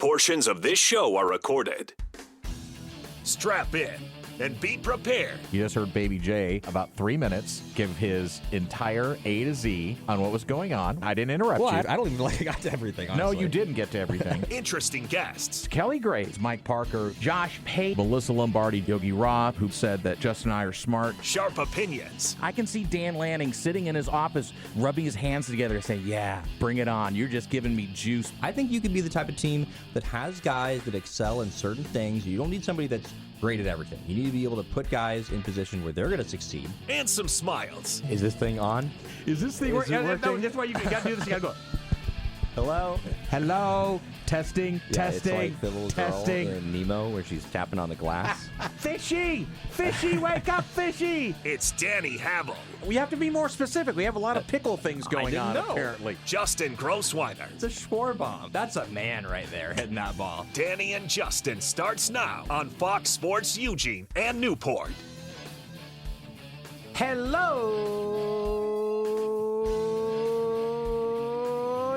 Portions of this show are recorded. Strap in and be prepared. You just heard Baby J about 3 minutes give his entire A to Z on what was going on. I didn't interrupt you. I don't even I got to everything, honestly. No, you didn't get to everything. Interesting guests. Kelly Graves, Mike Parker, Josh Pate, Melissa Lombardi, Yogi Roth, who said that Justin and I are smart. Sharp opinions. I can see Dan Lanning sitting in his office, rubbing his hands together and saying, yeah, bring it on. You're just giving me juice. I think you could be the type of team that has guys that excel in certain things. You don't need somebody that's great at everything. You need to be able to put guys in position where they're going to succeed. And some smiles. Is this thing on? Is this thing working? No, that's why you got to do this. You got to go. Hello? Hello? Testing, testing, it's like the little testing. girl in Nemo where she's tapping on the glass. Fishy! Fishy, wake up, Fishy! It's Danny Havel. We have to be more specific. We have a lot of pickle things going on, apparently. Justin Grossweiner. It's a Schwarbomb. That's a man right there hitting that ball. Danny and Justin starts now on Fox Sports Eugene and Newport. Hello,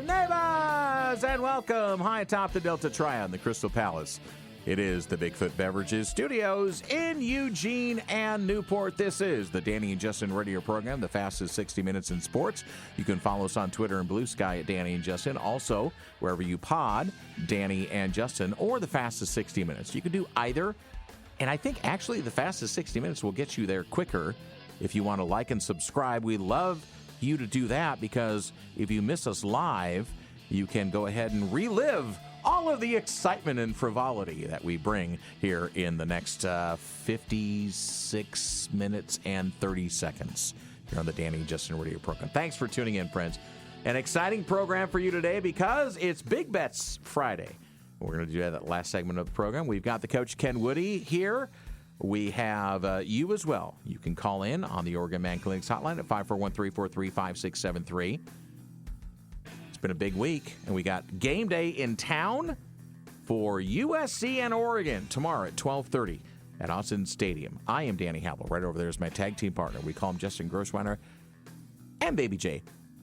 neighbors, and welcome high atop the Delta Triad, the Crystal Palace. It is the Bigfoot Beverages Studios in Eugene and Newport. This is the Danny and Justin radio program, the fastest 60 minutes in sports. You can follow us on Twitter and Blue Sky at Danny and Justin. Also, wherever you pod, Danny and Justin, or the fastest 60 minutes. You can do either. And I think actually the fastest 60 minutes will get you there quicker if you want to like and subscribe. We love you to do that because if you miss us live, you can go ahead and relive all of the excitement and frivolity that we bring here in the next 56 minutes and 30 seconds here on the Danny and Justin radio program. Thanks for tuning in, friends. An exciting program for you today because it's Big Bets Friday. We're going to do that last segment of the program. We've got the coach, Ken Woody, here. We have you as well. You can call in on the Oregon Man Clinics hotline at 541-343-5673. It's been a big week, and we got game day in town for USC and Oregon tomorrow at 12:30 at Austin Stadium. I am Danny Havel. Right over there is my tag team partner. We call him Justin Grossweiner and Baby J.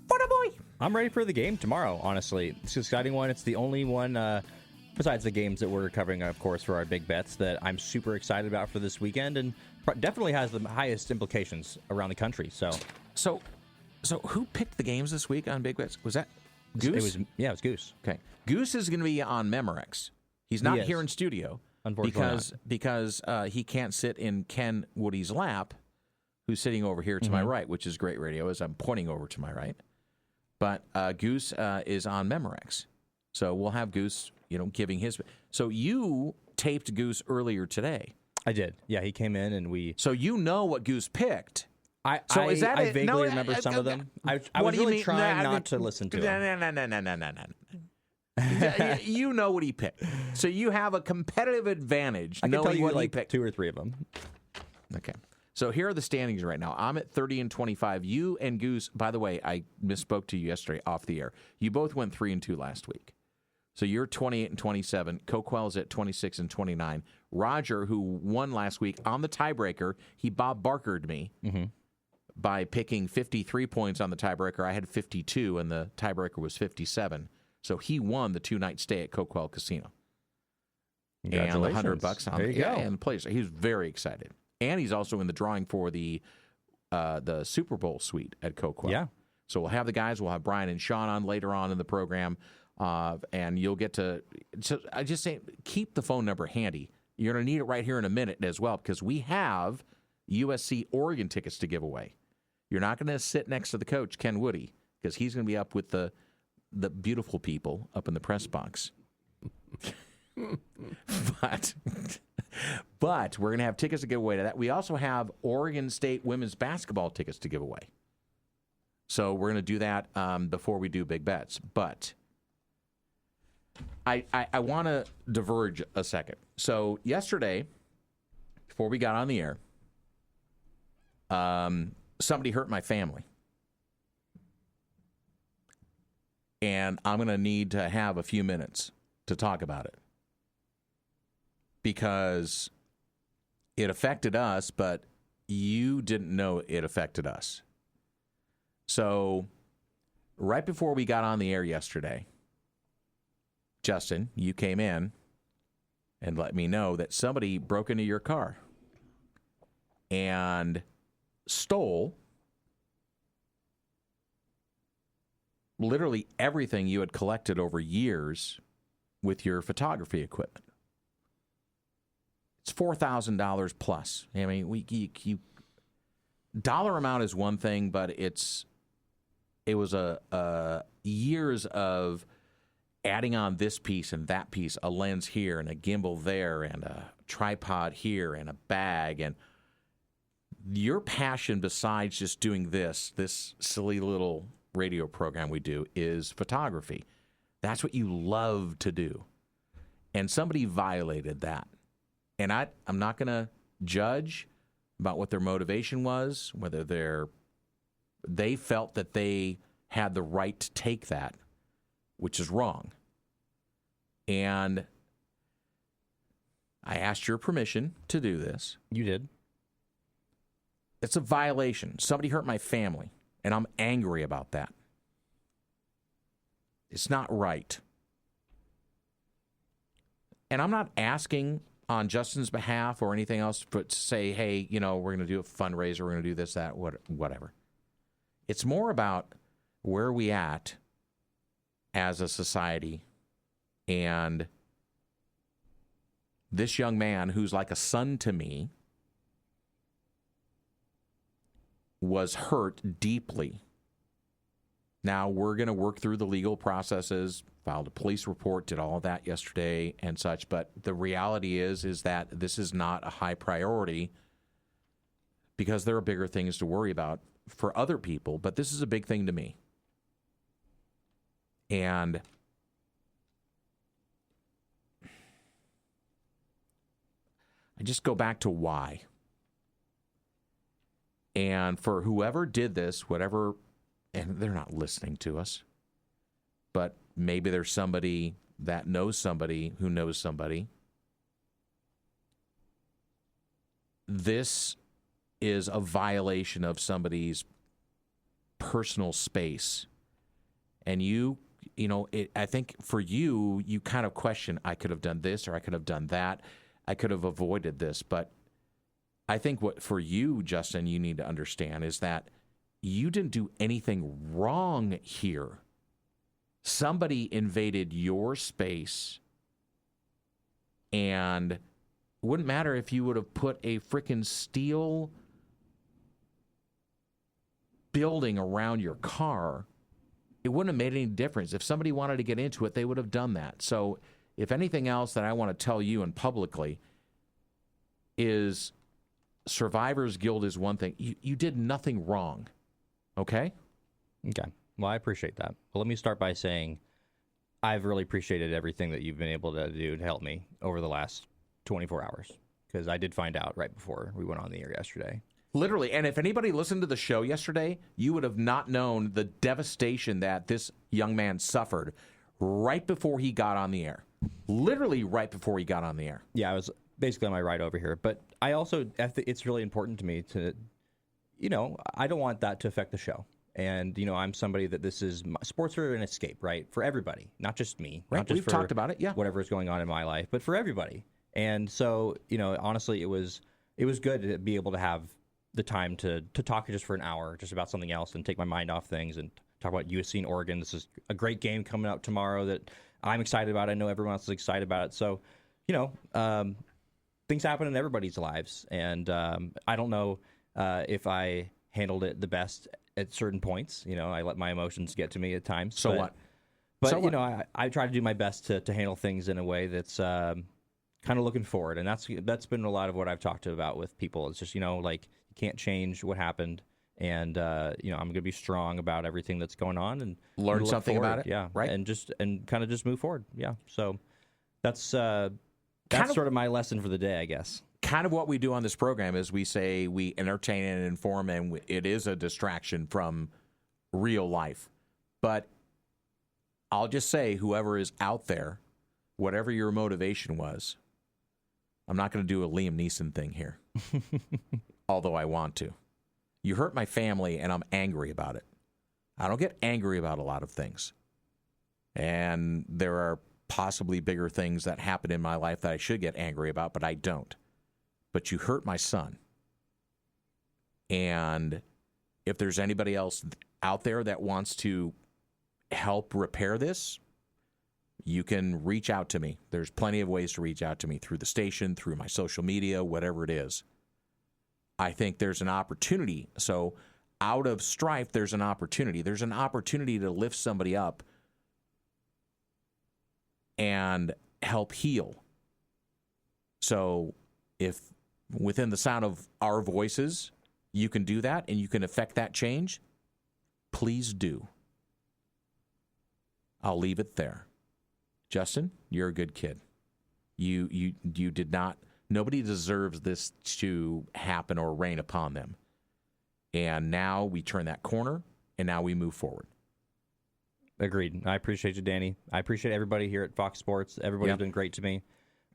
What a boy! I'm ready for the game tomorrow, honestly. It's an exciting one. It's the only one, besides the games that we're covering, of course, for our big bets, that I'm super excited about for this weekend, and definitely has the highest implications around the country. So who picked the games this week on Big Bets? Was that Goose? It was Goose. Okay. Goose is going to be on Memorex. He's not here in studio. Unfortunately because he can't sit in Ken Woody's lap, who's sitting over here to my right, which is great radio as I'm pointing over to my right. But Goose is on Memorex. So we'll have Goose, giving his. So you taped Goose earlier today. I did. Yeah, he came in and we. So you know what Goose picked. I vaguely remember some of them. I was really trying not to listen to him. No. You know what he picked. So you have a competitive advantage I can tell you what like he picked. 2 or 3 of them. Okay. So here are the standings right now. I'm at 30 and 25. You and Goose, by the way, I misspoke to you yesterday off the air. You both went 3 and 2 last week. So you're 28 and 27. Coquell's at 26 and 29. Roger, who won last week on the tiebreaker, he Bob Barkered me. By picking 53 points on the tiebreaker. I had 52, and the tiebreaker was 57. So he won the 2-night stay at Coquell Casino. Congratulations. And the $100 on there you go. And the place. He was very excited. And he's also in the drawing for the Super Bowl suite at Coquell. Yeah. So we'll have the guys. We'll have Brian and Sean on later on in the program. And you'll get to... So I just say, keep the phone number handy. You're going to need it right here in a minute as well, because we have USC-Oregon tickets to give away. You're not going to sit next to the coach, Ken Woody, because he's going to be up with the beautiful people up in the press box. but we're going to have tickets to give away to that. We also have Oregon State women's basketball tickets to give away. So we're going to do that before we do big bets. But I want to diverge a second. So yesterday, before we got on the air, somebody hurt my family. And I'm going to need to have a few minutes to talk about it. Because it affected us, but you didn't know it affected us. So right before we got on the air yesterday, Justin, you came in and let me know that somebody broke into your car and stole literally everything you had collected over years with your photography equipment. It's $4,000 plus. I mean, dollar amount is one thing, but it was a years of adding on this piece and that piece, a lens here and a gimbal there and a tripod here and a bag. And your passion, besides just doing this silly little radio program we do, is photography. That's what you love to do. And somebody violated that. And I'm not going to judge about what their motivation was, whether they felt that they had the right to take that, which is wrong. And I asked your permission to do this. You did. It's a violation. Somebody hurt my family, and I'm angry about that. It's not right. And I'm not asking on Justin's behalf or anything else but to say, hey, we're going to do a fundraiser, we're going to do this, that, whatever. It's more about where we at as a society, and this young man who's like a son to me was hurt deeply. Now we're going to work through the legal processes, filed a police report, did all of that yesterday and such, but the reality is that this is not a high priority because there are bigger things to worry about for other people, but this is a big thing to me. And I just go back to why. And for whoever did this, whatever, and they're not listening to us, but maybe there's somebody that knows somebody who knows somebody. This is a violation of somebody's personal space. And I think for you kind of question, I could have done this or I could have done that. I could have avoided this. But I think what for you, Justin, you need to understand is that you didn't do anything wrong here. Somebody invaded your space, and it wouldn't matter if you would have put a freaking steel building around your car. It wouldn't have made any difference. If somebody wanted to get into it, they would have done that. So if anything else that I want to tell you and publicly is survivor's guilt is one thing. You did nothing wrong. Okay? Okay. Well, I appreciate that. Well, let me start by saying I've really appreciated everything that you've been able to do to help me over the last 24 hours, because I did find out right before we went on the air yesterday. Literally. And if anybody listened to the show yesterday, you would have not known the devastation that this young man suffered right before he got on the air. Literally right before he got on the air. Yeah, I was basically on my ride over here. But I also, it's really important to me to, I don't want that to affect the show. And, I'm somebody that sports are an escape, right? For everybody, not just me. Right, not just we've talked about it, yeah. Whatever is going on in my life, but for everybody. And so, honestly, it was good to be able to have the time to talk just for an hour just about something else and take my mind off things and talk about USC and Oregon. This is a great game coming up tomorrow that I'm excited about. I know everyone else is excited about it. So, things happen in everybody's lives. And I don't know if I handled it the best at certain points. I let my emotions get to me at times. So what? But, so what? I try to do my best to handle things in a way that's kind of looking forward. And that's been a lot of what I've talked about with people. It's just, you can't change what happened. And, I'm going to be strong about everything that's going on and learn something about it. Yeah. Right. And kind of just move forward. Yeah. So that's sort of my lesson for the day, I guess. Kind of what we do on this program is we say we entertain and inform, and it is a distraction from real life. But I'll just say, whoever is out there, whatever your motivation was, I'm not going to do a Liam Neeson thing here, although I want to. You hurt my family, and I'm angry about it. I don't get angry about a lot of things. And there are possibly bigger things that happen in my life that I should get angry about, but I don't. But you hurt my son. And if there's anybody else out there that wants to help repair this, you can reach out to me. There's plenty of ways to reach out to me through the station, through my social media, whatever it is. I think there's an opportunity. So out of strife, there's an opportunity. There's an opportunity to lift somebody up and help heal. So if within the sound of our voices, you can do that and you can affect that change, please do. I'll leave it there. Justin, you're a good kid. You did not, nobody deserves this to happen or rain upon them. And now we turn that corner and now we move forward. Agreed. I appreciate you, Danny. I appreciate everybody here at Fox Sports. Everybody's been great to me.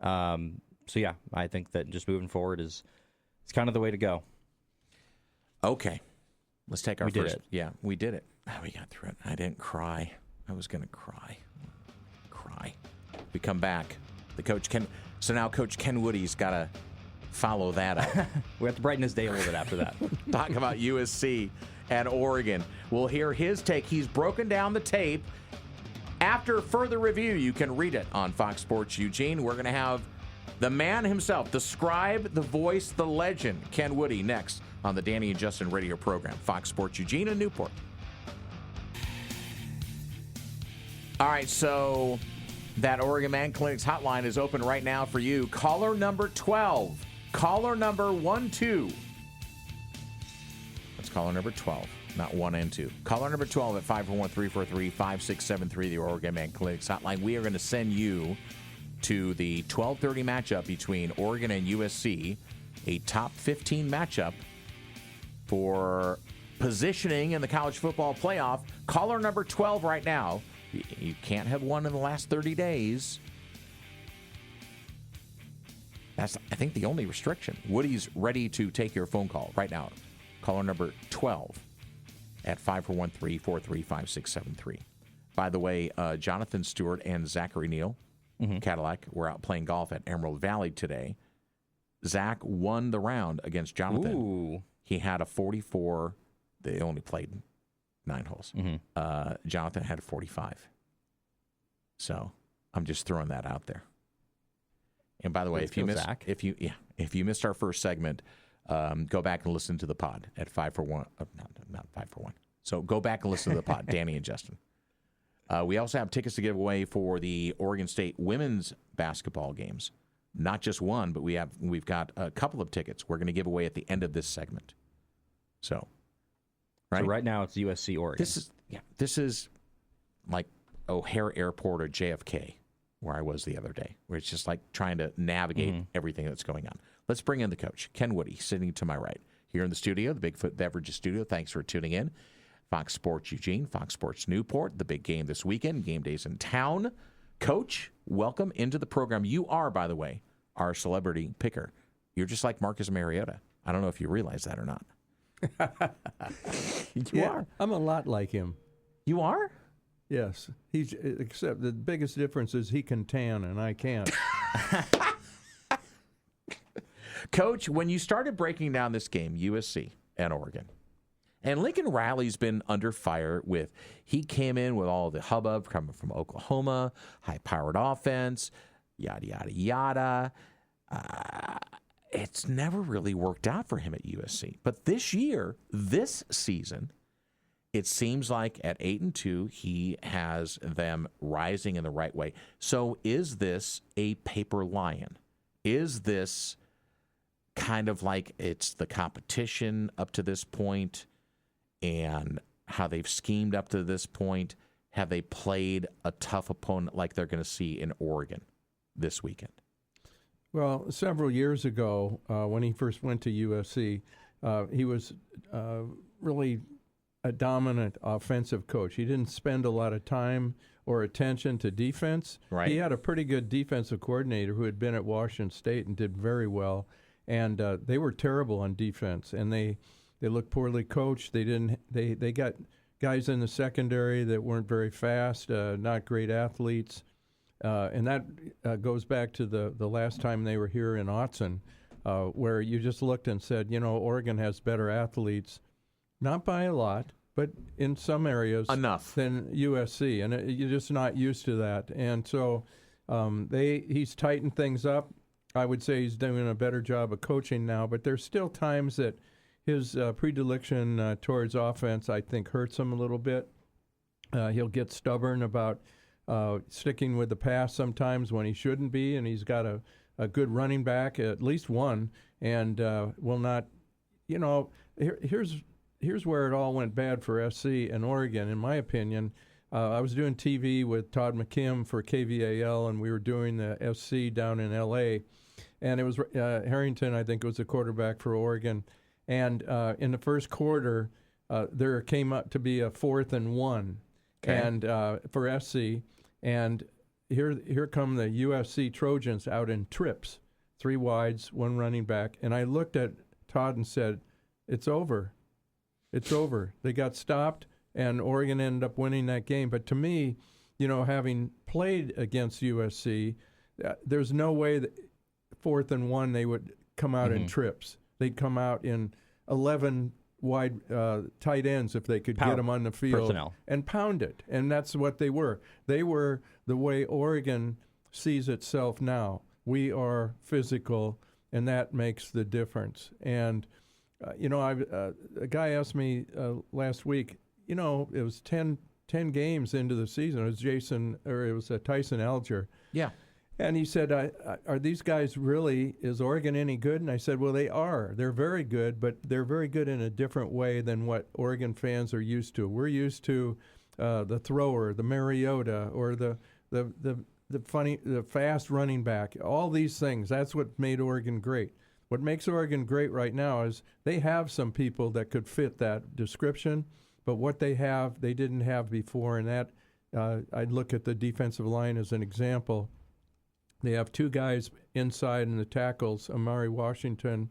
So yeah, I think that just moving forward it's kind of the way to go. Okay. Let's take our We first. did it. Yeah, we did it. We got through it. I didn't cry. I was going to cry. We come back. So now Coach Ken Woody's got to follow that up. We have to brighten his day a little bit after that. Talk about USC and Oregon. We'll hear his take. He's broken down the tape. After further review, you can read it on Fox Sports Eugene. We're going to have the man himself, the scribe, the voice, the legend, Ken Woody, next on the Danny and Justin radio program, Fox Sports Eugene in Newport. All right, so that Oregon Man Clinics hotline is open right now for you. Caller number 12. Caller number 12. That's caller number 12, not 1 and 2. Caller number 12 at 541-343-5673, the Oregon Man Clinics hotline. We are going to send you to the 12:30 matchup between Oregon and USC, a top 15 matchup for positioning in the college football playoff. Caller number 12 right now. You can't have one in the last 30 days. That's, I think, the only restriction. Woody's ready to take your phone call right now. Caller number 12 at 541-343-5673. By the way, Jonathan Stewart and Zachary Neal, Cadillac, were out playing golf at Emerald Valley today. Zach won the round against Jonathan. Ooh. He had a 44. They only played 9 holes. Jonathan had a 45. So I'm just throwing that out there. And by the way, if you missed our first segment, go back and listen to the pod at 541. Not 541. So go back and listen to the pod, Danny and Justin. We also have tickets to give away for the Oregon State women's basketball games. Not just one, but we've got a couple of tickets we're going to give away at the end of this segment. So right now it's USC-Oregon. This is like O'Hare Airport or JFK, where I was the other day, where it's just like trying to navigate everything that's going on. Let's bring in the coach, Ken Woody, sitting to my right here in the studio, the Bigfoot Beverages studio. Thanks for tuning in. Fox Sports Eugene, Fox Sports Newport, the big game this weekend. Game day's in town. Coach, welcome into the program. You are, by the way, our celebrity picker. You're just like Marcus Mariota. I don't know if you realize that or not. You are. I'm a lot like him. You are? Yes. Except the biggest difference is he can tan and I can't. Coach, when you started breaking down this game, USC and Oregon, and Lincoln Riley's been under fire he came in with all the hubbub coming from Oklahoma, high-powered offense, yada, yada, yada. It's never really worked out for him at USC. But this season, it seems like at 8-2, he has them rising in the right way. So is this a paper lion? Is this kind of like it's the competition up to this point and how they've schemed up to this point? Have they played a tough opponent like they're going to see in Oregon this weekend? Well, several years ago, when he first went to USC, he was really a dominant offensive coach. He didn't spend a lot of time or attention to defense. Right. He had a pretty good defensive coordinator who had been at Washington State and did very well. And they were terrible on defense, and they looked poorly coached. They got guys in the secondary that weren't very fast, not great athletes. And that goes back to the last time they were here in Autzen, where you just looked and said, Oregon has better athletes, not by a lot, but in some areas enough than USC, and you're just not used to that. And so he's tightened things up. I would say he's doing a better job of coaching now, but there's still times that his predilection towards offense, I think, hurts him a little bit. He'll get stubborn about sticking with the pass sometimes when he shouldn't be, and he's got a good running back, at least one, and will not, here's where it all went bad for SC and Oregon, in my opinion. I was doing TV with Todd McKim for KVAL, and we were doing the SC down in L.A., and it was Harrington, I think, was the quarterback for Oregon. And in the first quarter, there came up to be a 4th and 1 and for SC. And here come the USC Trojans out in trips, 3 wides, 1 running back. And I looked at Todd and said, it's over. It's over. They got stopped, and Oregon ended up winning that game. But to me, having played against USC, there's no way that 4th and 1 they would come out in trips. They'd come out in 11 wide tight ends if they could get them on the field personnel. And pound it. And that's what they were. They were the way Oregon sees itself now. We are physical, and that makes the difference. And, a guy asked me last week, it was 10 games into the season. It was Tyson Alger. Yeah. And he said, are these guys really, is Oregon any good? And I said, well, they are. They're very good, but they're very good in a different way than what Oregon fans are used to. We're used to the thrower, the Mariota, or the fast running back, all these things. That's what made Oregon great. What makes Oregon great right now is they have some people that could fit that description, but what they have, they didn't have before. And that, I'd look at the defensive line as an example. They have 2 guys inside in the tackles, Amari Washington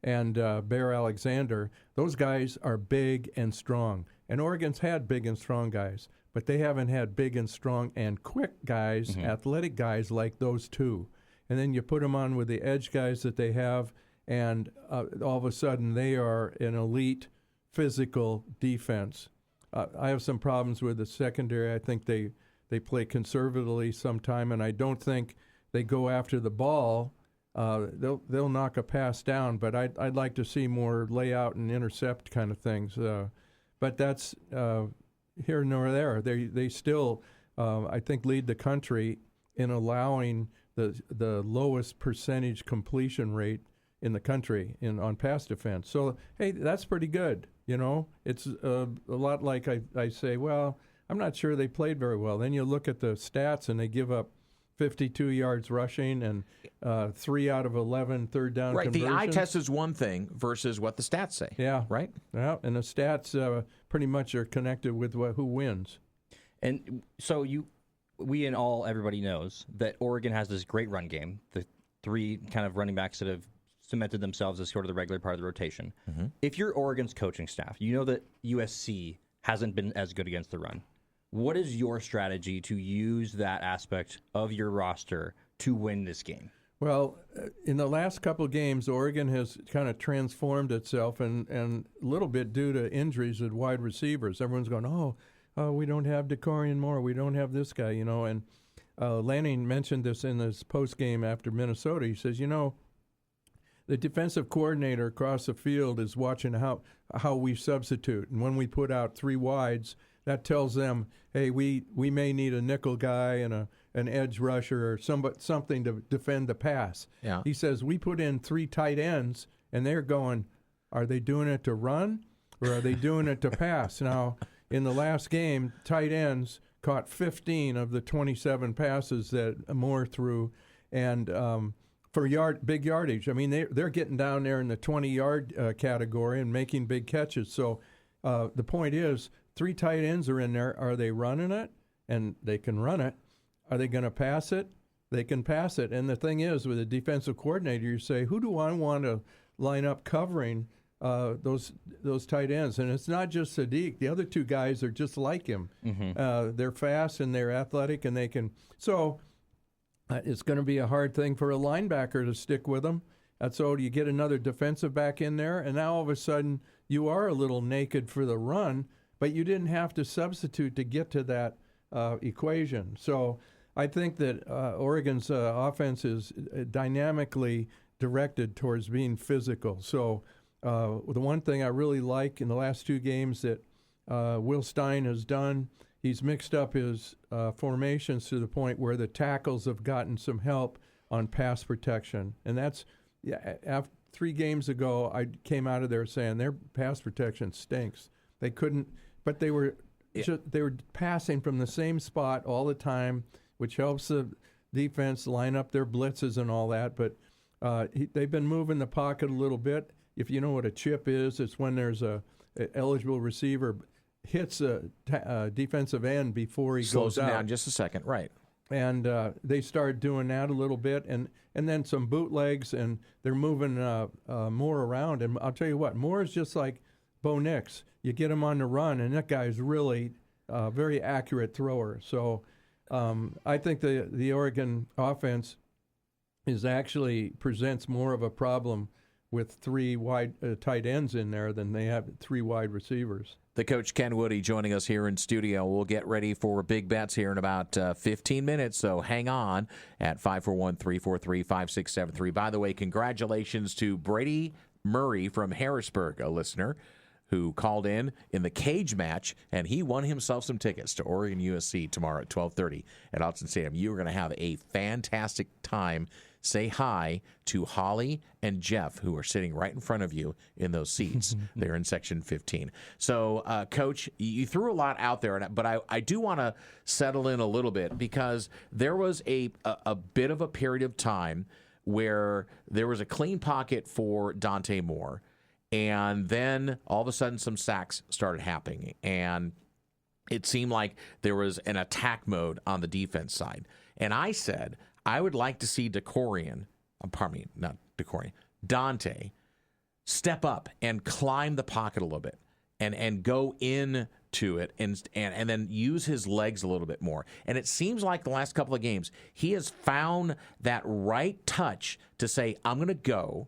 and Bear Alexander. Those guys are big and strong. And Oregon's had big and strong guys, but they haven't had big and strong and quick guys, athletic guys like those 2. And then you put them on with the edge guys that they have, and all of a sudden they are an elite physical defense. I have some problems with the secondary. I think they play conservatively sometime, and I don't think they go after the ball. They'll knock a pass down, but I'd like to see more layout and intercept kind of things. But that's here nor there. They still, I think, lead the country in allowing the lowest percentage completion rate in the country on pass defense. So, hey, that's pretty good. It's a lot like I say, well, I'm not sure they played very well. Then you look at the stats, and they give up 52 yards rushing and 3 out of 11 third down conversions. The eye test is one thing versus what the stats say. Yeah. Right? Yeah, and the stats pretty much are connected with who wins. And so everybody knows that Oregon has this great run game, the 3 kind of running backs that have cemented themselves as sort of the regular part of the rotation. If you're Oregon's coaching staff, you know that USC hasn't been as good against the run. What is your strategy to use that aspect of your roster to win this game? Well, in the last couple of games, Oregon has kind of transformed itself, and a little bit due to injuries at wide receivers. Everyone's going, oh, we don't have DeCorian Moore, we don't have this guy, And Lanning mentioned this in his post-game after Minnesota. He says, the defensive coordinator across the field is watching how we substitute. And when we put out 3 wides, that tells them, hey, we may need a nickel guy and an edge rusher or something to defend the pass. Yeah. He says, we put in 3 tight ends, and they're going, are they doing it to run or are they doing it to pass? Now, in the last game, tight ends caught 15 of the 27 passes that Moore threw, and for big yardage. I mean, they're getting down there in the 20-yard category and making big catches. So the point is, 3 tight ends are in there. Are they running it? And they can run it. Are they going to pass it? They can pass it. And the thing is, with a defensive coordinator, you say, who do I want to line up covering those tight ends? And it's not just Sadiq. The other 2 guys are just like him. They're fast and they're athletic, and they can. So It's going to be a hard thing for a linebacker to stick with him. So you get another defensive back in there, and now all of a sudden you are a little naked for the run, but you didn't have to substitute to get to that equation. So I think that Oregon's offense is dynamically directed towards being physical. So the one thing I really like in the last 2 games that Will Stein has done, he's mixed up his formations to the point where the tackles have gotten some help on pass protection. And that's, after 3 games ago, I came out of there saying their pass protection stinks. They couldn't, but they were passing from the same spot all the time, which helps the defense line up their blitzes and all that. But they've been moving the pocket a little bit. If you know what a chip is, it's when there's a eligible receiver hits a defensive end before he Slows goes him out. down just a second, right? And they started doing that a little bit, and then some bootlegs, and they're moving Moore around. And I'll tell you what, Moore is just like Bo Nix. You get him on the run, and that guy's really a very accurate thrower. So I think the Oregon offense actually presents more of a problem with 3 wide tight ends in there than they have 3 wide receivers. The coach, Ken Woody, joining us here in studio. We'll get ready for big bets here in about 15 minutes, so hang on at 541-343-5673. By the way, congratulations to Brady Murray from Harrisburg, a listener who called in the cage match, and he won himself some tickets to Oregon USC tomorrow at 12:30 at Autzen Stadium. You are going to have a fantastic time. Say hi to Holly and Jeff, who are sitting right in front of you in those seats. They're in section 15. So, Coach, you threw a lot out there, but I do want to settle in a little bit, because there was a bit of a period of time where there was a clean pocket for Dante Moore, and then all of a sudden some sacks started happening, and it seemed like there was an attack mode on the defense side. And I said, I would like to see Dante step up and climb the pocket a little bit and go into it and then use his legs a little bit more. And it seems like the last couple of games, he has found that right touch to say, I'm going to go.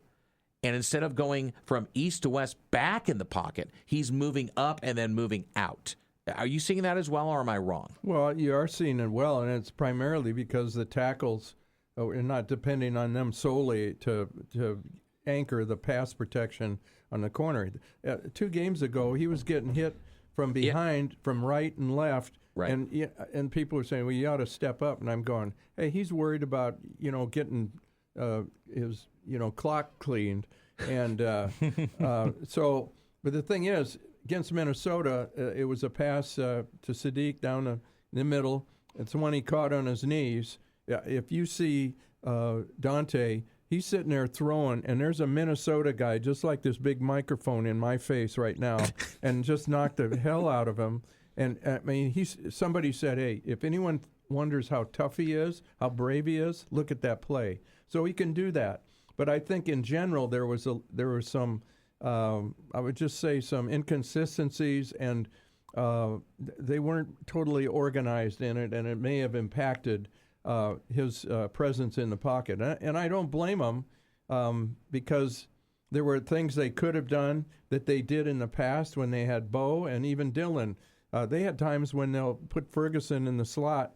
And instead of going from east to west back in the pocket, he's moving up and then moving out. Are you seeing that as well, or am I wrong? Well, you are seeing it well, and it's primarily because the tackles are not depending on them solely to anchor the pass protection on the corner. 2 games ago, he was getting hit from behind, from right and left, right. And people were saying, well, you ought to step up. And I'm going, hey, he's worried about, getting his, clock cleaned. And so, but the thing is, against Minnesota, it was a pass to Sadiq down the middle. It's the one he caught on his knees. If you see Dante, he's sitting there throwing, and there's a Minnesota guy just like this big microphone in my face right now, and just knocked the hell out of him. And I mean, somebody said, hey, if anyone wonders how tough he is, how brave he is, look at that play. So he can do that. But I think in general there was some. I would just say some inconsistencies, and they weren't totally organized in it, and it may have impacted his presence in the pocket. And I don't blame him, because there were things they could have done that they did in the past when they had Bo and even Dylan. They had times when they'll put Ferguson in the slot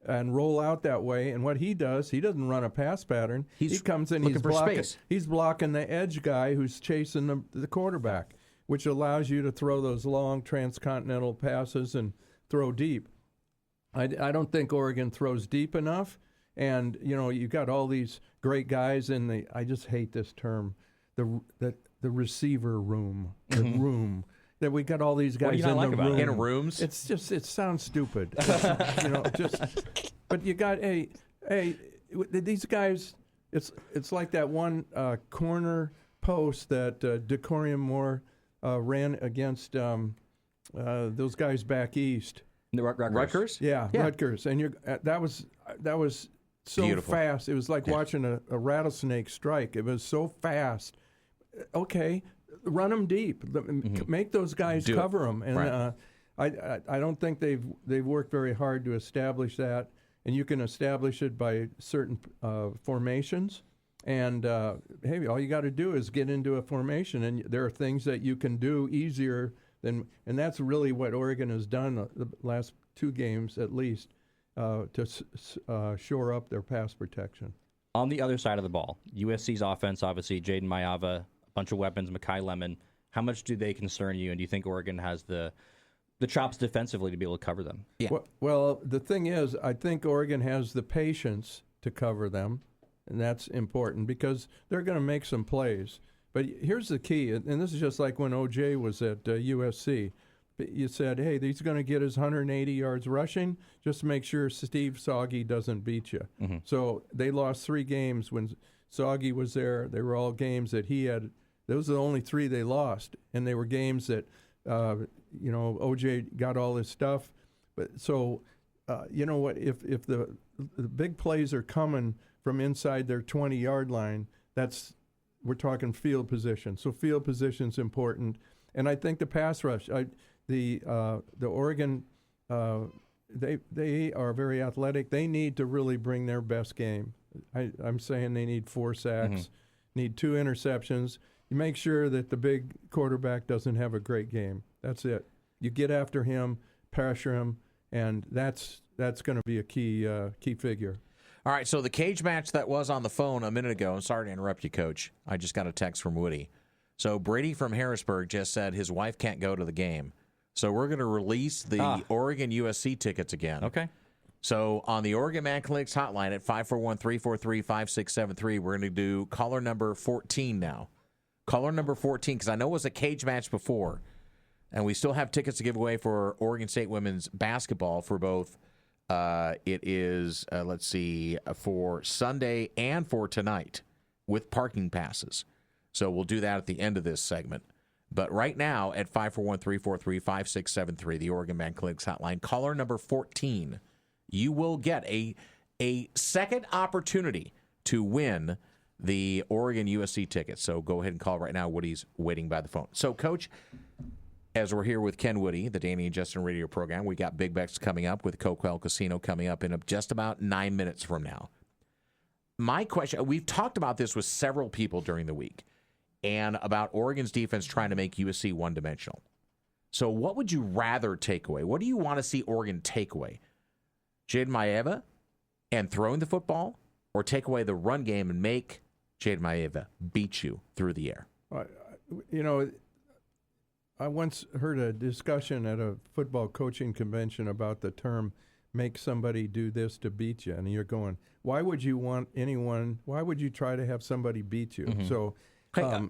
and roll out that way, and what he does, he doesn't run a pass pattern. He comes in, he's blocking the edge guy who's chasing the quarterback, which allows you to throw those long transcontinental passes and throw deep. I don't think Oregon throws deep enough, and you got all these great guys in the, I just hate this term, the receiver room, the room. That we got all these guys in the room. In rooms? It's just, it sounds stupid. But you got these guys. It's like that one corner post that Decorium Moore ran against those guys back east. The Rutgers? Yeah, Rutgers, and that was so beautiful. Fast. It was like watching a rattlesnake strike. It was so fast. Okay. Run them deep. Make those guys cover them. And right. I don't think they've worked very hard to establish that. and you can establish it by certain formations. And hey, all you got to do is get into a formation, and there are things that you can do easier than, and that's really what Oregon has done the last 2 games at least to shore up their pass protection. On the other side of the ball, USC's offense, obviously, Jaden Mayava, a bunch of weapons, Mekhi Lemon. How much do they concern you, and do you think Oregon has the chops defensively to be able to cover them? Yeah. Well, the thing is, I think Oregon has the patience to cover them, and that's important because they're going to make some plays. But here's the key, and this is just like when O.J. was at USC. You said, hey, he's going to get his 180 yards rushing. Just make sure Steve Soggy doesn't beat you. Mm-hmm. So they lost 3 games when Soggy was there. They were all games that he had. Those are the only 3 they lost, and they were games that, O.J. got all his stuff. But so, you know what, if the big plays are coming from inside their 20-yard line, we're talking field position. So field position's important. And I think the pass rush, the Oregon, they are very athletic. They need to really bring their best game. I'm saying they need 4 sacks, need 2 interceptions. You make sure that the big quarterback doesn't have a great game. That's it. You get after him, pressure him, and that's going to be a key figure. All right, so the cage match that was on the phone a minute ago, and sorry to interrupt you, Coach. I just got a text from Woody. So Brady from Harrisburg just said his wife can't go to the game. So we're going to release the Oregon USC tickets again. Okay. So on the Oregon Man Clinics hotline at 541-343-5673, we're going to do caller number 14 now. Caller number 14, because I know it was a cage match before, and we still have tickets to give away for Oregon State women's basketball for both. It is, for Sunday and for tonight with parking passes. So we'll do that at the end of this segment. But right now at 541-343-5673, the Oregon Man Clinics hotline, caller number 14, you will get a second opportunity to win the Oregon USC tickets. So go ahead and call right now. Woody's waiting by the phone. So, Coach, as we're here with Ken Woody, the Danny and Justin radio program, we got Big Bets coming up with Coquel Casino coming up in just about 9 minutes from now. My question, we've talked about this with several people during the week, and about Oregon's defense trying to make USC one-dimensional. So what would you rather take away? What do you want to see Oregon take away? Jaden Mayeva and throwing the football, or take away the run game and make Jaden Mayeva beat you through the air? I once heard a discussion at a football coaching convention about the term make somebody do this to beat you. And you're going, why would you try to have somebody beat you? Mm-hmm. So I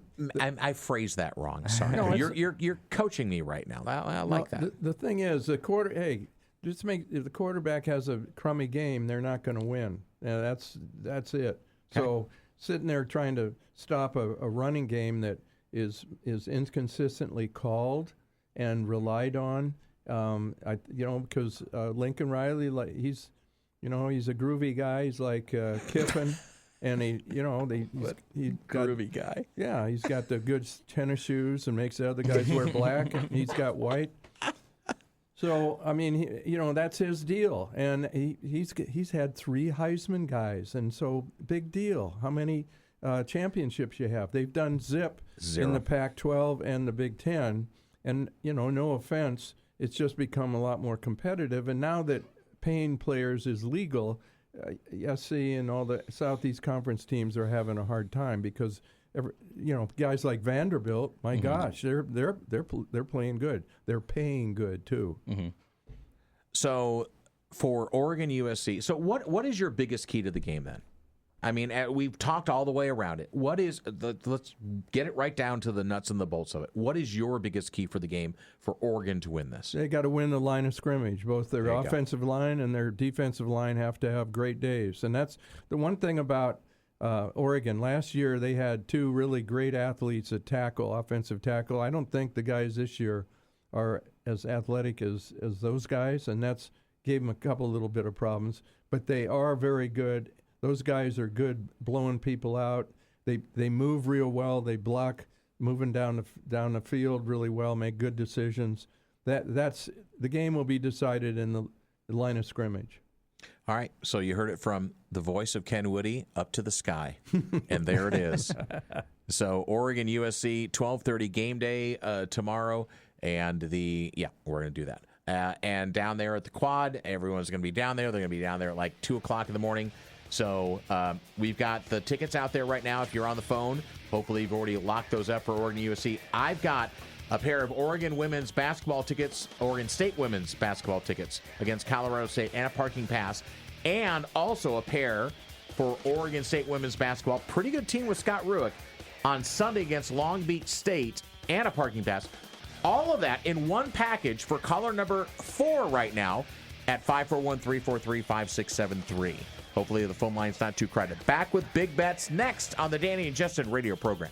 phrased that wrong. Sorry. No, you're coaching me right now. I like that. The thing is, if the quarterback has a crummy game, they're not going to win. Yeah, that's it. Okay. So sitting there trying to stop a running game that is inconsistently called and relied on, because Lincoln Riley, he's a groovy guy. He's like Kiffin, and he's groovy guy. Yeah, he's got the good tennis shoes and makes the other guys wear black, and he's got white. So I mean, that's his deal, and he's had 3 Heisman guys, and so big deal. How many championships you have? They've done zero in the Pac-12 and the Big Ten, and no offense, it's just become a lot more competitive. And now that paying players is legal, SC and all the Southeast Conference teams are having a hard time because guys like Vanderbilt, my gosh, they're playing good. They're paying good too. Mm-hmm. So for Oregon USC, so what is your biggest key to the game then? I mean, we've talked all the way around it. What is let's get it right down to the nuts and the bolts of it. What is your biggest key for the game for Oregon to win this? They got to win the line of scrimmage. Both their offensive line and their defensive line have to have great days. And that's the one thing about Oregon. Last year they had 2 really great athletes at tackle, offensive tackle. I don't think the guys this year are as athletic as those guys, and that's gave them a couple little bit of problems. But they are very good. Those guys are good blowing people out. They move real well. They block moving down the field really well, make good decisions. That's the game will be decided in the line of scrimmage. All right, so you heard it from the voice of Ken Woody up to the sky, and there it is. So Oregon USC 12:30 game day tomorrow, and we're going to do that. And down there at the Quad, everyone's going to be down there. They're going to be down there at like 2 o'clock in the morning. So we've got the tickets out there right now. If you're on the phone, hopefully you've already locked those up for Oregon USC. I've got a pair of Oregon women's basketball tickets, Oregon State women's basketball tickets against Colorado State, and a parking pass, and also a pair for Oregon State women's basketball. Pretty good team with Scott Ruick on Sunday against Long Beach State, and a parking pass. All of that in one package for caller number 4 right now at 541-343-5673. Hopefully the phone line's not too crowded. Back with Big Bets next on the Danny and Justin radio program.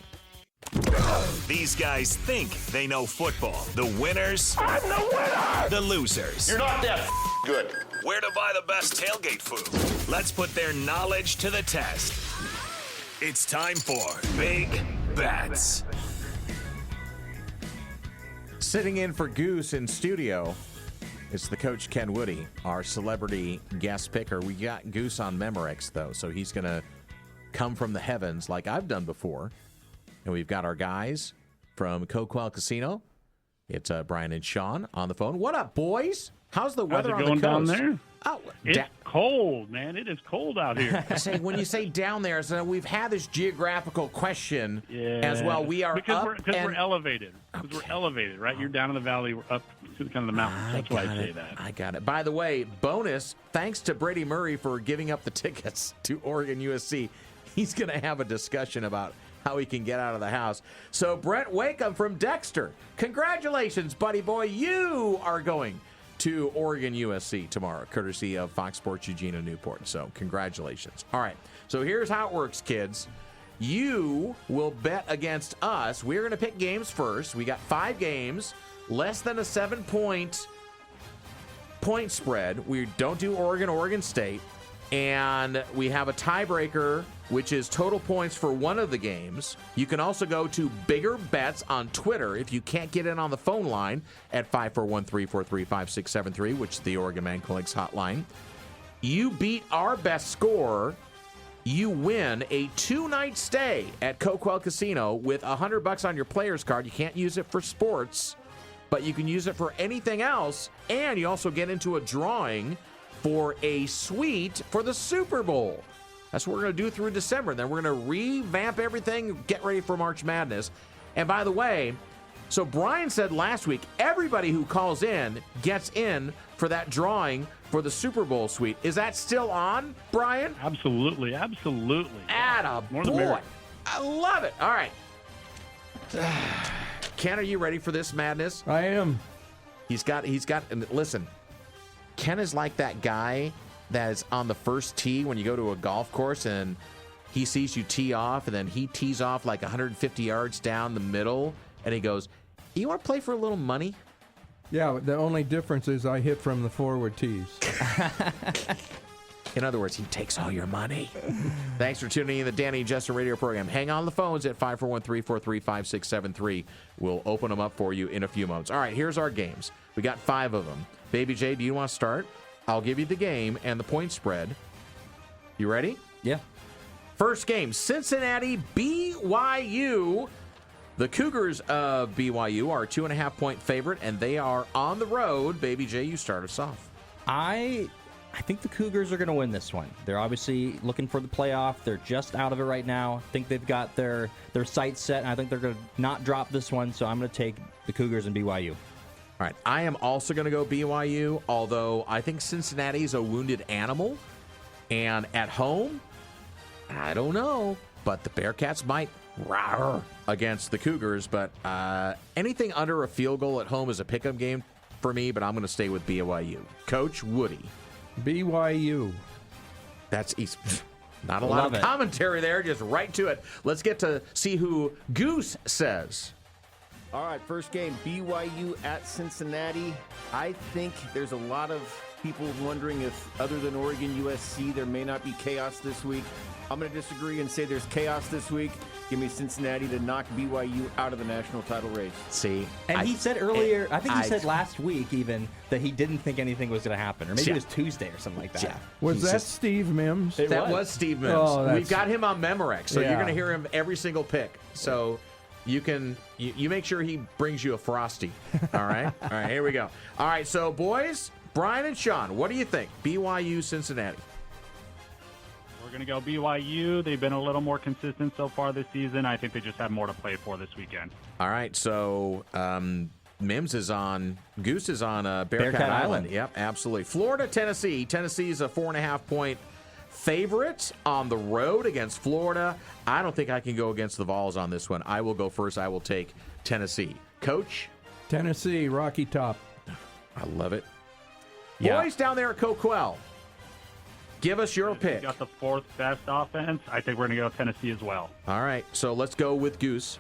These guys think they know football. The winners. I'm the winner! The losers. You're not that good. Where to buy the best tailgate food. Let's put their knowledge to the test. It's time for Big Bets. Sitting in for Goose in studio, it's the coach Ken Woody, our celebrity guest picker. We got Goose on Memorex, though, so he's going to come from the heavens like I've done before. And we've got our guys from Coquel Casino. It's Brian and Sean on the phone. What up, boys? How's the weather on the coast? How's it going down there? Oh, it's cold, man. It is cold out here. Say, when you say down there, so we've had this geographical question as well. We are because up we're elevated. Because we're elevated, right? You're down in the valley. We're up to kind of the mountains. That's why I say that. I got it. By the way, bonus, thanks to Brady Murray for giving up the tickets to Oregon USC. He's going to have a discussion about how he can get out of the house. So Brent Wakeham from Dexter, congratulations, buddy boy. You are going to Oregon USC tomorrow, courtesy of Fox Sports Eugene and Newport. So congratulations. All right, so here's how it works, kids. You will bet against us. We're going to pick games first. We got 5 games, less than a 7-point spread. We don't do Oregon State. And we have a tiebreaker, which is total points for one of the games. You can also go to Bigger Bets on Twitter if you can't get in on the phone line at 541-343-5673, which is the Oregon Man Collects hotline. You beat our best score, you win a 2-night stay at Coquel Casino with $100 on your player's card. You can't use it for sports, but you can use it for anything else. And you also get into a drawing for a suite for the Super Bowl. That's what we're going to do through December. Then we're going to revamp everything, get ready for March Madness. And by the way, so Brian said last week, everybody who calls in gets in for that drawing for the Super Bowl suite. Is that still on, Brian? Absolutely. Atta boy. I love it. All right. Ken, are you ready for this madness? I am. He's got, and listen, Ken is like that guy that is on the first tee when you go to a golf course and he sees you tee off and then he tees off like 150 yards down the middle and he goes, you want to play for a little money? Yeah, the only difference is I hit from the forward tees. In other words, he takes all your money. Thanks for tuning in to the Danny and Justin radio program. Hang on the phones at 541-343-5673. We'll open them up for you in a few moments. All right, here's our games. We got 5 of them. Baby J, do you want to start? I'll give you the game and the point spread. You ready? Yeah. First game, Cincinnati, BYU. The Cougars of BYU are a 2.5-point favorite, and they are on the road. Baby J, you start us off. I think the Cougars are going to win this one. They're obviously looking for the playoff. They're just out of it right now. I think they've got their sights set, and I think they're going to not drop this one, so I'm going to take the Cougars and BYU. All right, I am also going to go BYU, although I think Cincinnati is a wounded animal. And at home, I don't know, but the Bearcats might roar against the Cougars. But anything under a field goal at home is a pick-up game for me, but I'm going to stay with BYU. Coach Woody. BYU. That's easy. Not a lot of commentary there, just right to it. Let's get to see who Goose says. All right, first game, BYU at Cincinnati. I think there's a lot of people wondering if, other than Oregon, USC, there may not be chaos this week. I'm going to disagree and say there's chaos this week. Give me Cincinnati to knock BYU out of the national title race. See, And he said earlier, I think he said last week even, that he didn't think anything was going to happen. Or maybe it was Tuesday or something like that. Yeah. Was that Steve Mims? That was Steve Mims. Oh, We've got him on Memorex, so Yeah. you're going to hear him every single pick. So you make sure he brings you a Frosty. All right? All right, here we go. All right, so boys, Brian and Sean, what do you think? BYU, Cincinnati. We're going to go BYU. They've been a little more consistent so far this season. I think they just have more to play for this weekend. All right, so Mims is on, Goose is on Bearcat Island. Yep, absolutely. Florida, Tennessee. Tennessee is a 4.5-point favorite on the road against Florida. I don't think I can go against the Vols on this one. I will go first. I will take Tennessee. Coach? Tennessee, Rocky Top. I love it. Yeah. Boys down there at Coquel, give us your pick. Got the fourth best offense. I think we're going to go Tennessee as well. All right, so let's go with Goose.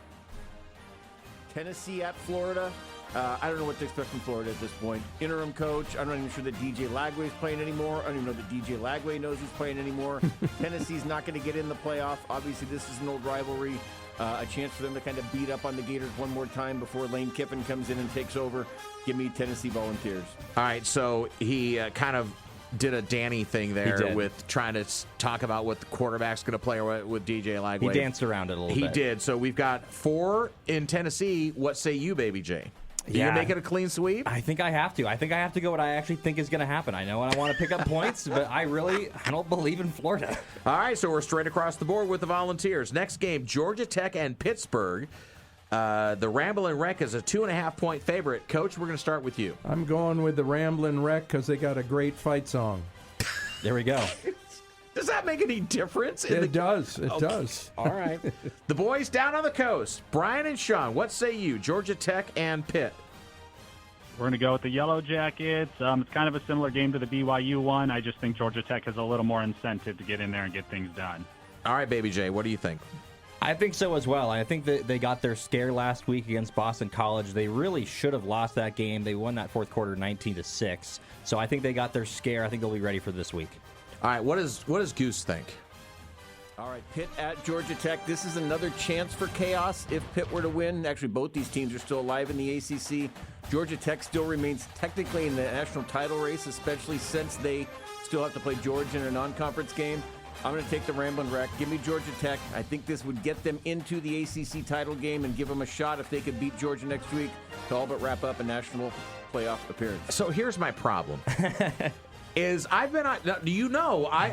Tennessee at Florida. I don't know what to expect from Florida at this point. Interim coach. I'm not even sure that DJ Lagway is playing anymore. I don't even know that DJ Lagway knows he's playing anymore. Tennessee's not going to get in the playoff. Obviously, this is an old rivalry. A chance for them to kind of beat up on the Gators one more time before Lane Kiffin comes in and takes over. Give me Tennessee Volunteers. All right, so he kind of did a Danny thing there with trying to talk about what the quarterback's going to play with DJ Lagway. He danced around it a little bit. He did. So we've got 4 in Tennessee. What say you, Baby J? Do you make it a clean sweep? I think I have to. I think I have to go what I actually think is going to happen. I know I want to pick up points, but I don't believe in Florida. All right, so we're straight across the board with the Volunteers. Next game, Georgia Tech and Pittsburgh. The Ramblin' Wreck is a 2.5-point favorite. Coach, we're going to start with you. I'm going with the Ramblin' Wreck because they got a great fight song. There we go. Does that make any difference? It does. It does. All right. The boys down on the coast, Brian and Sean, what say you? Georgia Tech and Pitt. We're going to go with the Yellow Jackets. It's kind of a similar game to the BYU one. I just think Georgia Tech has a little more incentive to get in there and get things done. All right, Baby J, what do you think? I think so as well. I think that they got their scare last week against Boston College. They really should have lost that game. They won that fourth quarter 19-6. So I think they got their scare. I think they'll be ready for this week. All right, what does Goose think? All right, Pitt at Georgia Tech. This is another chance for chaos if Pitt were to win. Actually, both these teams are still alive in the ACC. Georgia Tech still remains technically in the national title race, especially since they still have to play Georgia in a non-conference game. I'm going to take the Ramblin' Wreck. Give me Georgia Tech. I think this would get them into the ACC title game and give them a shot if they could beat Georgia next week to all but wrap up a national playoff appearance. So here's my problem. I've been on,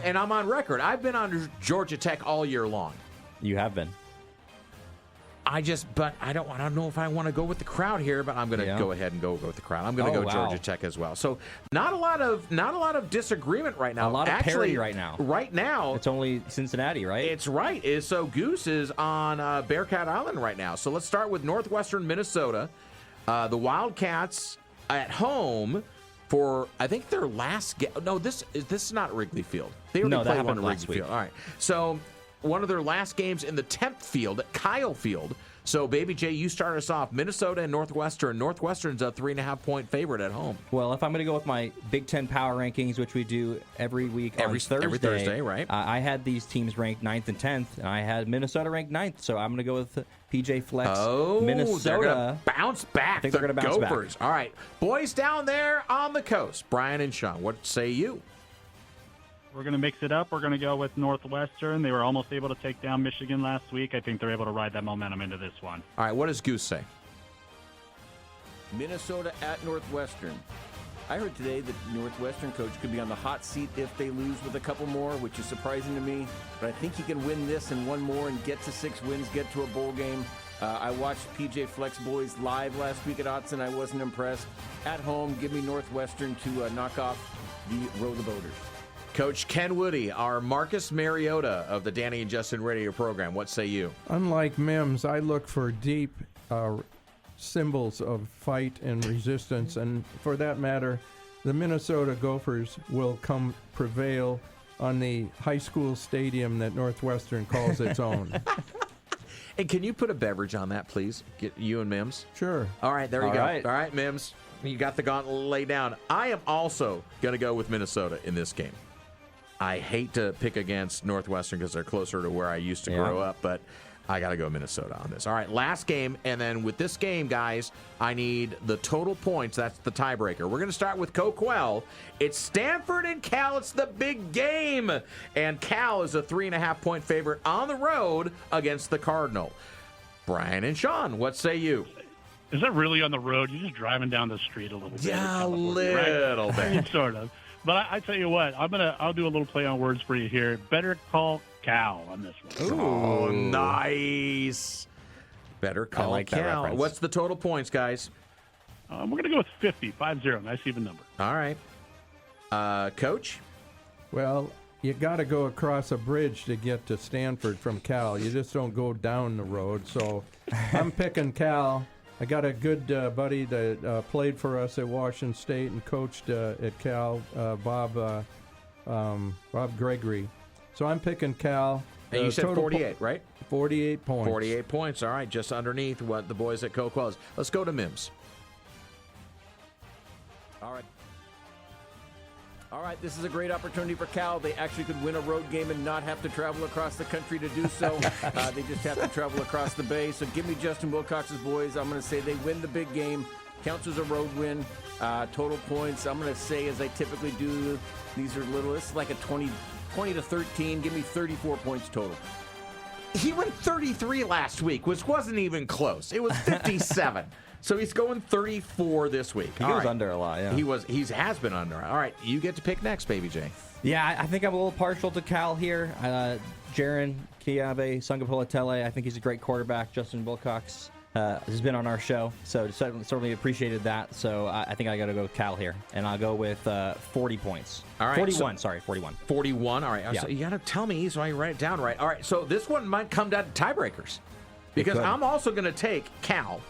and I'm on record, I've been on Georgia Tech all year long. You have been. I don't know if I want to go with the crowd here, but I'm going to go ahead and go with the crowd. I'm going to go Georgia Tech as well. So not a lot of disagreement right now. A lot of parity right now. Right now, it's only Cincinnati, right? It's right. So Goose is on Bearcat Island right now. So let's start with Northwestern Minnesota. The Wildcats at home for, I think, their last game. No, this is not Wrigley Field. They already played one at Wrigley Field. All right. So one of their last games in the 10th field at Kyle Field. So, Baby J, you start us off. Minnesota and Northwestern. Northwestern's a 3.5-point favorite at home. Well, if I'm going to go with my Big Ten power rankings, which we do every week on Thursday. Every Thursday, right? I had these teams ranked 9th and 10th, and I had Minnesota ranked 9th. So I'm going to go with PJ Flex. Oh, Minnesota. They're going to bounce back. I think they're going to bounce Gophers. back. All right. Boys down there on the coast. Brian and Sean, what say you? We're going to mix it up. We're going to go with Northwestern. They were almost able to take down Michigan last week. I think they're able to ride that momentum into this one. All right, what does Goose say? Minnesota at Northwestern. I heard today that Northwestern coach could be on the hot seat if they lose with a couple more, which is surprising to me. But I think he can win this and one more and get to 6 wins, get to a bowl game. I watched PJ Flex boys live last week at Autzen. I wasn't impressed. At home, give me Northwestern to knock off the Row the Boaters. Coach Ken Woody, our Marcus Mariota of the Danny and Justin radio program. What say you? Unlike Mims, I look for deep symbols of fight and resistance, and for that matter, the Minnesota Gophers will prevail on the high school stadium that Northwestern calls its own. And can you put a beverage on that, please? Get you and Mims. Sure. All right, there you go. Right. All right, Mims. You got the gauntlet laid down. I am also going to go with Minnesota in this game. I hate to pick against Northwestern because they're closer to where I used to grow up, but I got to go Minnesota on this. All right, last game, and then with this game, guys, I need the total points. That's the tiebreaker. We're going to start with Coquel. It's Stanford and Cal. It's the big game, and Cal is a 3.5-point favorite on the road against the Cardinal. Brian and Sean, what say you? Is that really on the road? You're just driving down the street a little bit. Yeah, a little bit. Sort of. But I tell you what, I'll do a little play on words for you here. Better call Cal on this one. Oh, nice. Better call like that Cal. reference. What's the total points, guys? We're going to go with 50, 5-0. Nice even number. All right. Coach? Well, you got to go across a bridge to get to Stanford from Cal. You just don't go down the road. So I'm picking Cal. I got a good buddy that played for us at Washington State and coached at Cal, Bob Gregory. So I'm picking Cal. And you said 48, right? 48 points. 48 points. All right, just underneath what the boys at Coquel is. Let's go to Mims. All right. All right, this is a great opportunity for Cal. They actually could win a road game and not have to travel across the country to do so. They just have to travel across the bay. So give me Justin Wilcox's boys. I'm going to say they win the big game. Counts as a road win. Total points, I'm going to say, as I typically do, these are little. This is like a 20 to 13. Give me 34 points total. He went 33 last week, which wasn't even close. It was 57. So he's going 34 this week. He goes under a lot, yeah. He has been under. All right, you get to pick next, Baby J. Yeah, I think I'm a little partial to Cal here. Jaron Kiabe, Sungapula-Tele, I think he's a great quarterback. Justin Wilcox has been on our show, so certainly appreciated that. So I think I got to go with Cal here, and I'll go with 40 points. All right, 41, 41. All right, Yeah. so you got to tell me so I write it down right. All right, so this one might come down to tiebreakers because I'm also going to take Cal,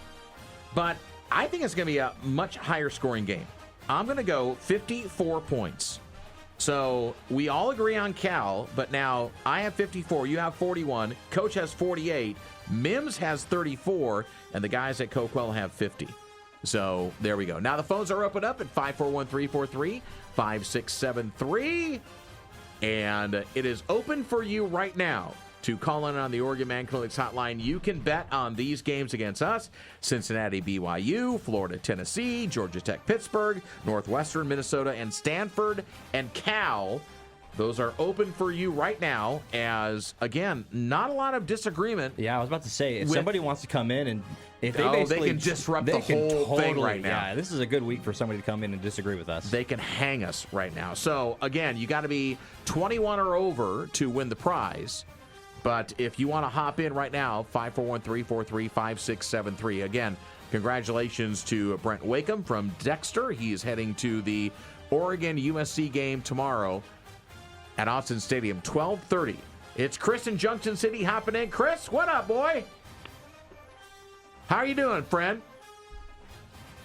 but I think it's going to be a much higher scoring game. I'm going to go 54 points. So we all agree on Cal, but now I have 54, you have 41, Coach has 48, Mims has 34, and the guys at Coquel have 50. So there we go. Now the phones are open up at 541-343-5673, and it is open for you right now to call in on the Oregon Man Clinics hotline. You can bet on these games against us: Cincinnati, BYU, Florida, Tennessee, Georgia Tech, Pittsburgh, Northwestern, Minnesota, and Stanford and Cal. Those are open for you right now as, again, not a lot of disagreement. Yeah, I was about to say, if somebody wants to come in and if they they can disrupt the whole thing right now. Yeah, this is a good week for somebody to come in and disagree with us. They can hang us right now. So, again, you got to be 21 or over to win the prize. But if you want to hop in right now, 541-343-5673. Again, congratulations to Brent Wakeham from Dexter. He is heading to the Oregon USC game tomorrow at Austin Stadium, 12:30. It's Chris in Junction City hopping in. Chris, what up, boy? How are you doing, friend?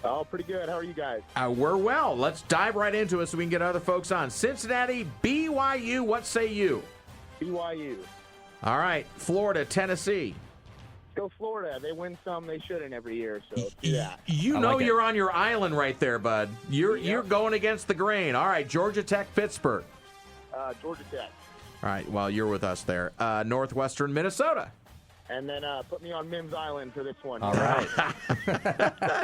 Oh, pretty good. How are you guys? We're well. Let's dive right into it so we can get other folks on. Cincinnati, BYU, what say you? BYU. All right, Florida, Tennessee. Go Florida. They win some, they shouldn't every year. So yeah. You know you're on your island right there, bud. You're going against the grain. All right, Georgia Tech, Pittsburgh. Georgia Tech. All right, well, you're with us there. Northwestern, Minnesota. And then put me on Mims Island for this one. All right.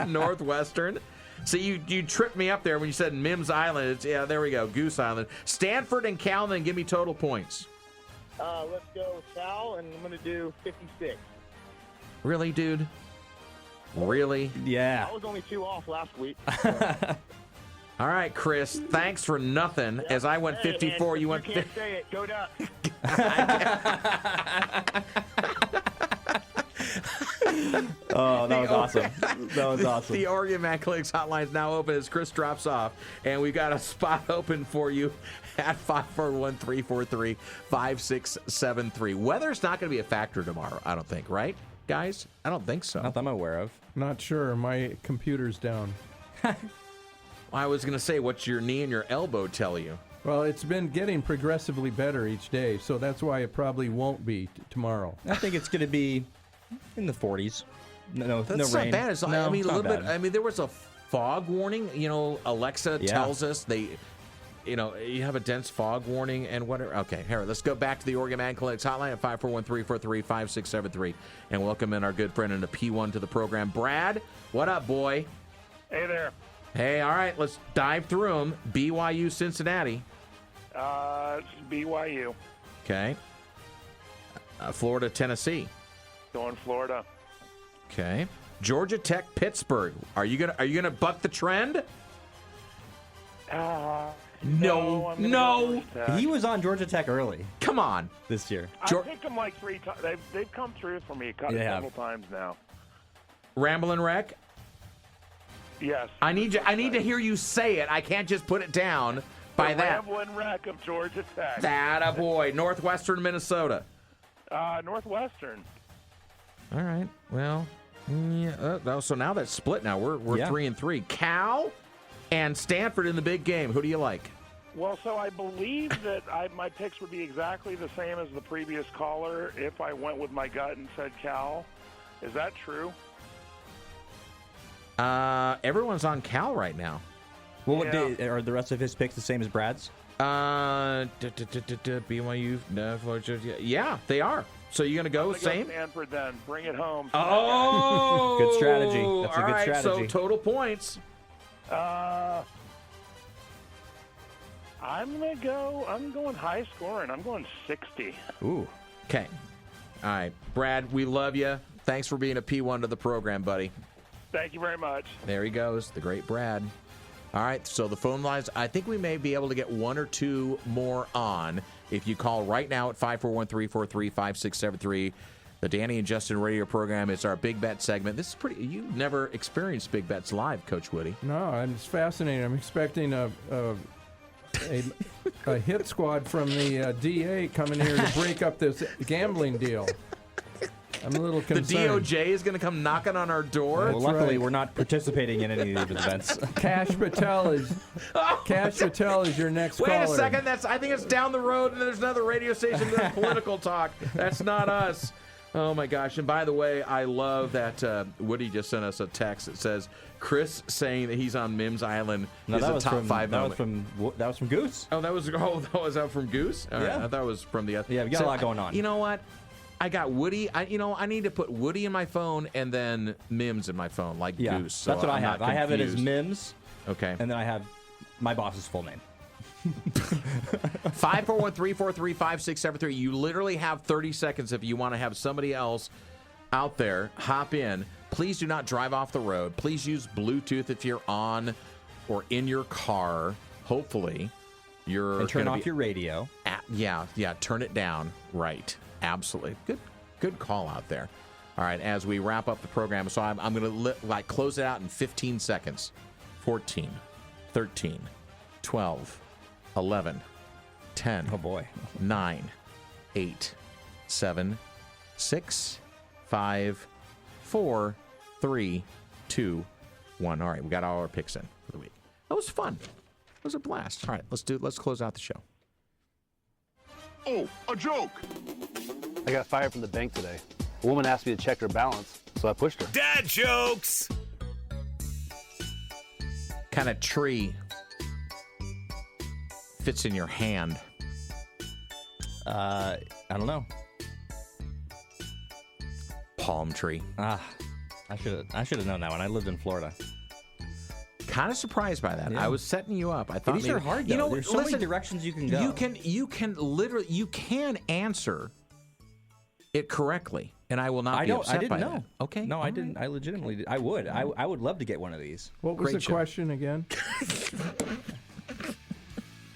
Northwestern. So you tripped me up there when you said Mims Island. There we go, Goose Island. Stanford and Cal, then give me total points. Let's go with Cal, and I'm going to do 56. Really, dude? Really? Yeah. I was only 2 off last week. All right, Chris, thanks for nothing. Yep. As I went 54, you went... You can't say it. Go Ducks. Oh, that was awesome. That was awesome. The Oregon Man Clinics hotline is now open as Chris drops off, and we've got a spot open for you at 541-343-5673. Weather's not going to be a factor tomorrow, I don't think, right, guys? I don't think so. Not that I'm aware of. Not sure. My computer's down. I was going to say, what's your knee and your elbow tell you? Well, it's been getting progressively better each day, so that's why it probably won't be tomorrow. I think it's going to be in the 40s. No That's rain. not bad. No, I mean, it's a not little bit. bad. I mean, there was a fog warning. You know, Alexa tells us you have a dense fog warning and whatever. Okay, here, let's go back to the Oregon Ag Clinics hotline at 541-343-5673 and welcome in our good friend and a P1 to the program. Brad, what up, boy? Hey there. Hey, all right, let's dive through them. BYU, Cincinnati. It's BYU. Okay. Florida, Tennessee. Going Florida. Okay. Georgia Tech, Pittsburgh. Are you gonna buck the trend? No. He was on Georgia Tech early. Come on. This year. I picked them like 3 times. They've come through for me several times now. Ramblin' Wreck. Yes. I need to hear you say it. I can't just put it down by that. Ramblin' Wreck of Georgia Tech. That a boy. Northwestern Minnesota. Northwestern. All right. Well, yeah. So now that's split. Now we're 3-3. Cal and Stanford in the big game. Who do you like? Well, so I believe that my picks would be exactly the same as the previous caller if I went with my gut and said Cal. Is that true? Everyone's on Cal right now. Well, are the rest of his picks the same as Brad's? BYU, no, yeah, they are. So you're gonna go same? Stanford, then bring it home. Oh, good strategy. That's a good So strategy. total points. I'm going high scoring. I'm going 60. Ooh. Okay. All right, Brad, we love you. Thanks for being a P1 to the program, buddy. Thank you very much. There he goes, the great Brad. All right, so the phone lines, I think we may be able to get 1 or 2 more on. If you call right now at 541-343-5673, the Danny and Justin radio program is our Big Bet segment. This is you never experienced Big Bets live, Coach Woody. No, and it's fascinating. I'm expecting a hit squad from the DA coming here to break up this gambling deal. I'm a little concerned. The DOJ is going to come knocking on our door. Well, luckily, we're not participating in any of these events. Cash Patel is your next caller. Wait a second. I think it's down the road, and there's another radio station doing political talk. That's not us. Oh, my gosh. And by the way, I love that Woody just sent us a text that says, Chris saying that he's on Mims Island is a top 5 moment. That was from Goose. Oh, that was out from Goose? All right. I thought it was from the... Yeah, we got a lot going on. You know what? I got Woody. I need to put Woody in my phone and then Mims in my phone, like Goose. So that's what I have. I have it as Mims. Okay. And then I have my boss's full name. 541-343-5673. You literally have 30 seconds if you want to have somebody else out there hop in. Please do not drive off the road. Please use Bluetooth if you're on or in your car. Hopefully, you're and turn off your radio. Turn it down. Right. Absolutely. Good call out there. All right, as we wrap up the program, so I'm going to close it out in 15 seconds. 14, 13, 12, 11, 10. Oh, boy. 9, 8, 7, 6, 5, 4, 3, 2, 1. All right, we got all our picks in for the week. That was fun. It was a blast. All right, let's close out the show. Oh, a joke. I got fired from the bank today. A woman asked me to check her balance, so I pushed her. Dad jokes. Kind of tree fits in your hand? I don't know. Palm tree. I should have known that one. I lived in Florida. Kind of surprised by that. Yeah. I was setting you up. I thought these are hard, though. There's so many directions you can go. You can answer it correctly, and I will not be upset by that. Okay. No, I didn't. I legitimately did. I would. I would love to get one of these. What was the question again?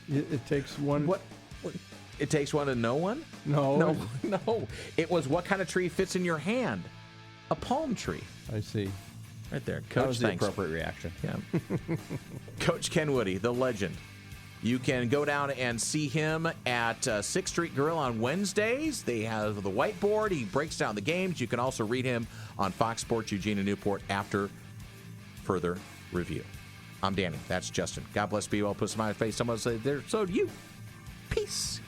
It takes one. What? It takes one to know one? No. It was what kind of tree fits in your hand? A palm tree. I see. Right there. Coach, that was the thanks. appropriate reaction. Yeah. Coach Ken Woody, the legend. You can go down and see him at 6th Street Grill on Wednesdays. They have the whiteboard. He breaks down the games. You can also read him on Fox Sports Eugene and Newport after further review. I'm Danny. That's Justin. God bless. Be well. Put a smile on your face. Someone say there. So do you. Peace.